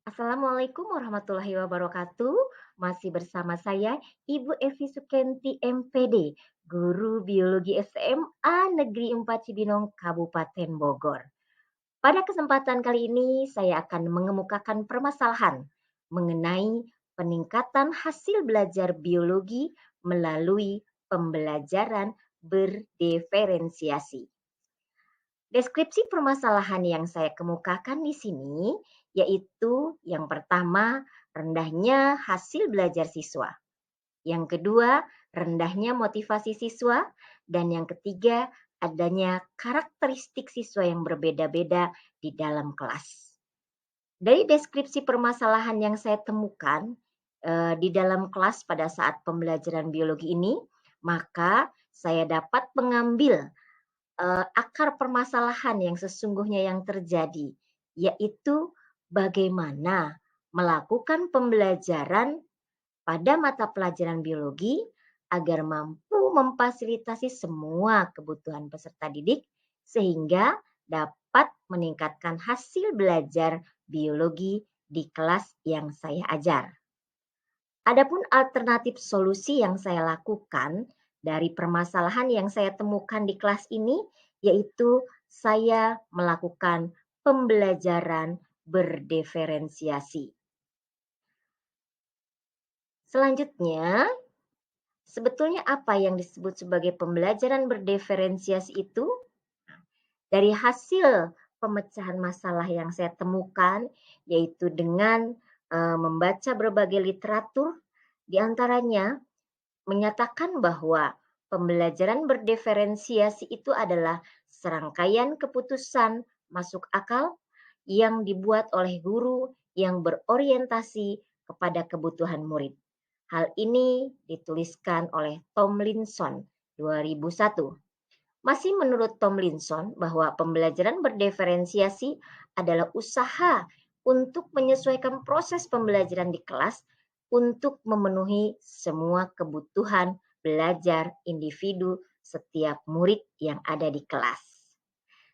Assalamualaikum warahmatullahi wabarakatuh. Masih bersama saya Ibu Evi Sukenti MPD, Guru Biologi SMA Negeri 4 Cibinong, Kabupaten Bogor. Pada kesempatan kali ini saya akan mengemukakan permasalahan mengenai peningkatan hasil belajar biologi melalui pembelajaran berdiferensiasi. Deskripsi permasalahan yang saya kemukakan di sini yaitu yang pertama, rendahnya hasil belajar siswa. Yang kedua, rendahnya motivasi siswa. Dan yang ketiga, adanya karakteristik siswa yang berbeda-beda di dalam kelas. Dari deskripsi permasalahan yang saya temukan di dalam kelas pada saat pembelajaran biologi ini, maka saya dapat mengambil akar permasalahan yang sesungguhnya yang terjadi, yaitu bagaimana melakukan pembelajaran pada mata pelajaran biologi agar mampu memfasilitasi semua kebutuhan peserta didik sehingga dapat meningkatkan hasil belajar biologi di kelas yang saya ajar. Adapun alternatif solusi yang saya lakukan dari permasalahan yang saya temukan di kelas ini, yaitu saya melakukan pembelajaran berdiferensiasi. Selanjutnya, sebetulnya apa yang disebut sebagai pembelajaran berdiferensiasi itu? Dari hasil pemecahan masalah yang saya temukan, yaitu dengan membaca berbagai literatur, di antaranya menyatakan bahwa pembelajaran berdiferensiasi itu adalah serangkaian keputusan masuk akal yang dibuat oleh guru yang berorientasi kepada kebutuhan murid. Hal ini dituliskan oleh Tomlinson 2001. Masih menurut Tomlinson bahwa pembelajaran berdiferensiasi adalah usaha untuk menyesuaikan proses pembelajaran di kelas untuk memenuhi semua kebutuhan belajar individu setiap murid yang ada di kelas.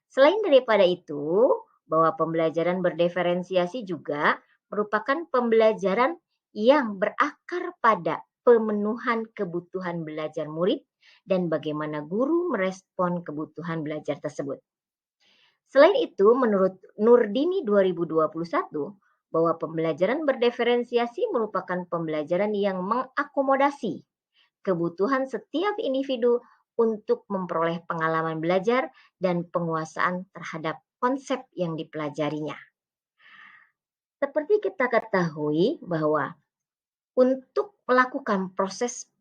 Selain daripada itu, bahwa pembelajaran berdiferensiasi juga merupakan pembelajaran yang berakar pada pemenuhan kebutuhan belajar murid dan bagaimana guru merespon kebutuhan belajar tersebut. Selain itu, menurut Nurdini 2021, bahwa pembelajaran berdiferensiasi merupakan pembelajaran yang mengakomodasi kebutuhan setiap individu untuk memperoleh pengalaman belajar dan penguasaan terhadap konsep yang dipelajarinya. Seperti kita ketahui bahwa untuk melakukan proses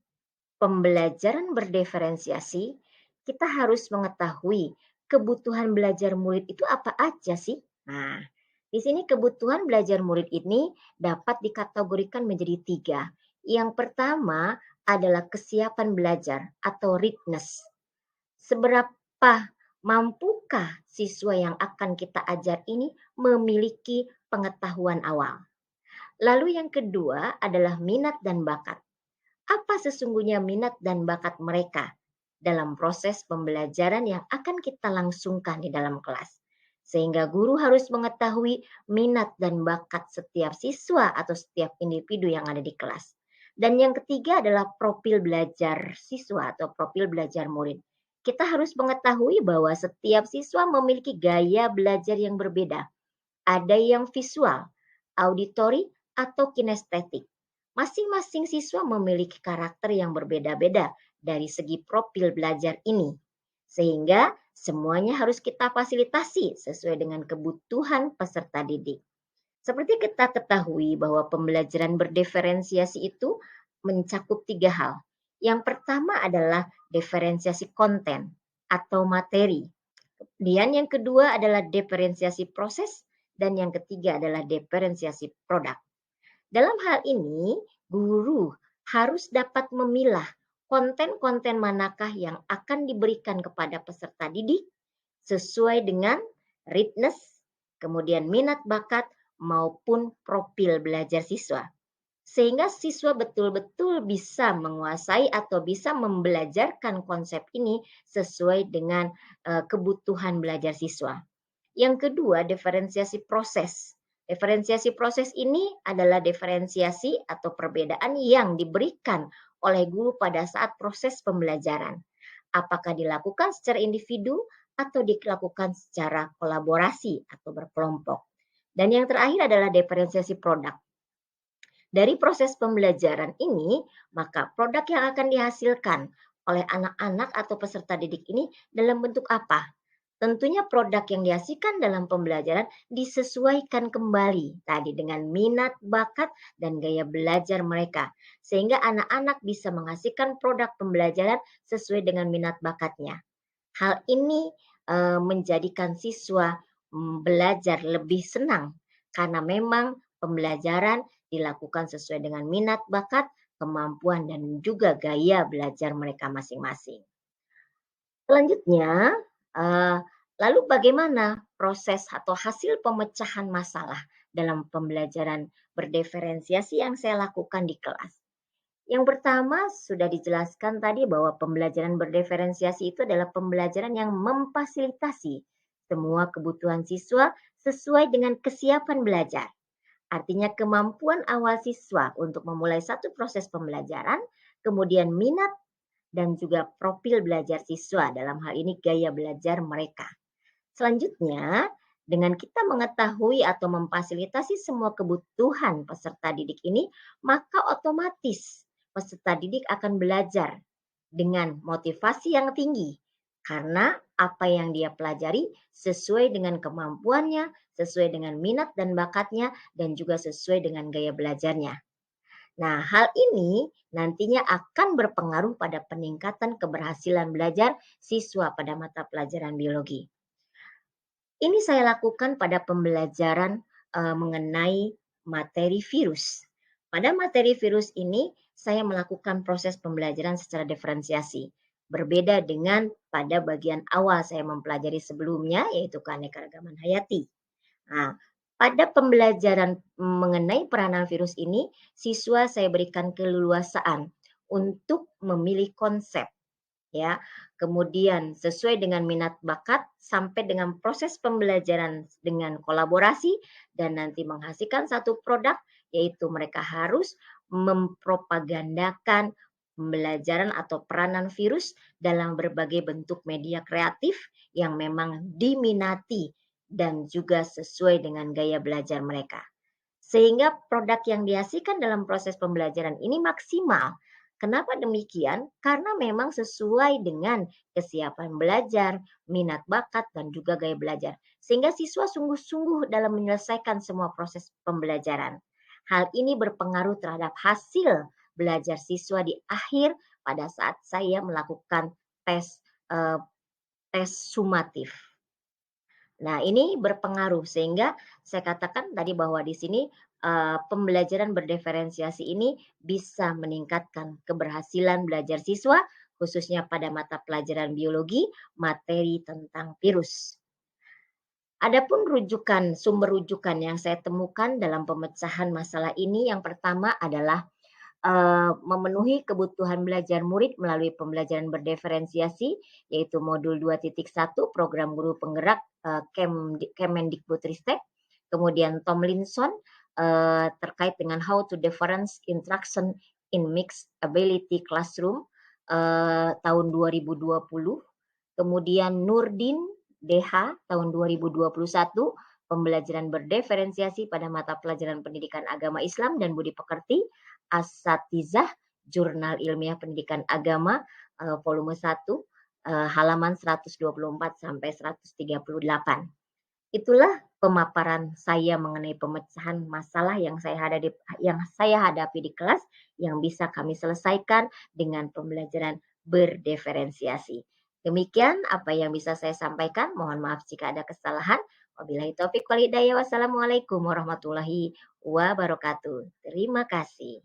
pembelajaran berdiferensiasi, kita harus mengetahui kebutuhan belajar murid itu apa aja sih? Nah, di sini kebutuhan belajar murid ini dapat dikategorikan menjadi tiga. Yang pertama adalah kesiapan belajar atau readiness. Seberapa mampukah siswa yang akan kita ajar ini memiliki pengetahuan awal. Lalu yang kedua adalah minat dan bakat. Apa sesungguhnya minat dan bakat mereka dalam proses pembelajaran yang akan kita langsungkan di dalam kelas. Sehingga guru harus mengetahui minat dan bakat setiap siswa atau setiap individu yang ada di kelas. Dan yang ketiga adalah profil belajar siswa atau profil belajar murid. Kita harus mengetahui bahwa setiap siswa memiliki gaya belajar yang berbeda. Ada yang visual, auditory, atau kinestetik. Masing-masing siswa memiliki karakter yang berbeda-beda dari segi profil belajar ini. Sehingga semuanya harus kita fasilitasi sesuai dengan kebutuhan peserta didik. Seperti kita ketahui bahwa pembelajaran berdiferensiasi itu mencakup tiga hal. Yang pertama adalah diferensiasi konten atau materi. Kemudian yang kedua adalah diferensiasi proses dan yang ketiga adalah diferensiasi produk. Dalam hal ini, guru harus dapat memilah konten-konten manakah yang akan diberikan kepada peserta didik sesuai dengan readiness, kemudian minat bakat maupun profil belajar siswa. Sehingga siswa betul-betul bisa menguasai atau bisa membelajarkan konsep ini sesuai dengan kebutuhan belajar siswa. Yang kedua, diferensiasi proses. Diferensiasi proses ini adalah diferensiasi atau perbedaan yang diberikan oleh guru pada saat proses pembelajaran. Apakah dilakukan secara individu atau dilakukan secara kolaborasi atau berkelompok. Dan yang terakhir adalah diferensiasi produk. Dari proses pembelajaran ini, maka produk yang akan dihasilkan oleh anak-anak atau peserta didik ini dalam bentuk apa? Tentunya produk yang dihasilkan dalam pembelajaran disesuaikan kembali tadi dengan minat, bakat, dan gaya belajar mereka. Sehingga anak-anak bisa menghasilkan produk pembelajaran sesuai dengan minat bakatnya. Hal ini menjadikan siswa belajar lebih senang karena memang pembelajaran dilakukan sesuai dengan minat, bakat, kemampuan, dan juga gaya belajar mereka masing-masing. Selanjutnya, lalu bagaimana proses atau hasil pemecahan masalah dalam pembelajaran berdiferensiasi yang saya lakukan di kelas? Yang pertama sudah dijelaskan tadi bahwa pembelajaran berdiferensiasi itu adalah pembelajaran yang memfasilitasi semua kebutuhan siswa sesuai dengan kesiapan belajar. Artinya kemampuan awal siswa untuk memulai satu proses pembelajaran, kemudian minat dan juga profil belajar siswa, dalam hal ini gaya belajar mereka. Selanjutnya, dengan kita mengetahui atau memfasilitasi semua kebutuhan peserta didik ini, maka otomatis peserta didik akan belajar dengan motivasi yang tinggi karena apa yang dia pelajari sesuai dengan kemampuannya, sesuai dengan minat dan bakatnya, dan juga sesuai dengan gaya belajarnya. Nah, hal ini nantinya akan berpengaruh pada peningkatan keberhasilan belajar siswa pada mata pelajaran biologi. Ini saya lakukan pada pembelajaran mengenai materi virus. Pada materi virus ini, saya melakukan proses pembelajaran secara diferensiasi. Berbeda dengan pada bagian awal saya mempelajari sebelumnya, yaitu keanekaragaman hayati. Nah, pada pembelajaran mengenai peranan virus ini, siswa saya berikan keleluasaan untuk memilih konsep, ya. Kemudian sesuai dengan minat bakat sampai dengan proses pembelajaran dengan kolaborasi dan nanti menghasilkan satu produk, yaitu mereka harus mempropagandakan pembelajaran atau peranan virus dalam berbagai bentuk media kreatif yang memang diminati dan juga sesuai dengan gaya belajar mereka. Sehingga produk yang dihasilkan dalam proses pembelajaran ini maksimal. Kenapa demikian? Karena memang sesuai dengan kesiapan belajar, minat bakat, dan juga gaya belajar. Sehingga siswa sungguh-sungguh dalam menyelesaikan semua proses pembelajaran. Hal ini berpengaruh terhadap hasil belajar siswa di akhir pada saat saya melakukan tes sumatif. Nah, ini berpengaruh sehingga saya katakan tadi bahwa di sini pembelajaran berdiferensiasi ini bisa meningkatkan keberhasilan belajar siswa khususnya pada mata pelajaran biologi, materi tentang virus. Adapun sumber rujukan yang saya temukan dalam pemecahan masalah ini yang pertama adalah memenuhi kebutuhan belajar murid melalui pembelajaran berdiferensiasi, yaitu modul 2.1 program guru penggerak Kemendikbudristek, kemudian Tomlinson terkait dengan how to difference instruction in mixed ability classroom tahun 2020, kemudian Nurdin DH tahun 2021, pembelajaran berdiferensiasi pada mata pelajaran pendidikan agama Islam dan budi pekerti, Asatizah, Jurnal Ilmiah Pendidikan Agama, volume 1, halaman 124 sampai 138. Itulah pemaparan saya mengenai pemecahan masalah yang saya hadapi di kelas yang bisa kami selesaikan dengan pembelajaran berdiferensiasi. Demikian apa yang bisa saya sampaikan. Mohon maaf jika ada kesalahan. Wabillahi taufiq wal hidayah. Wassalamualaikum warahmatullahi wabarakatuh. Terima kasih.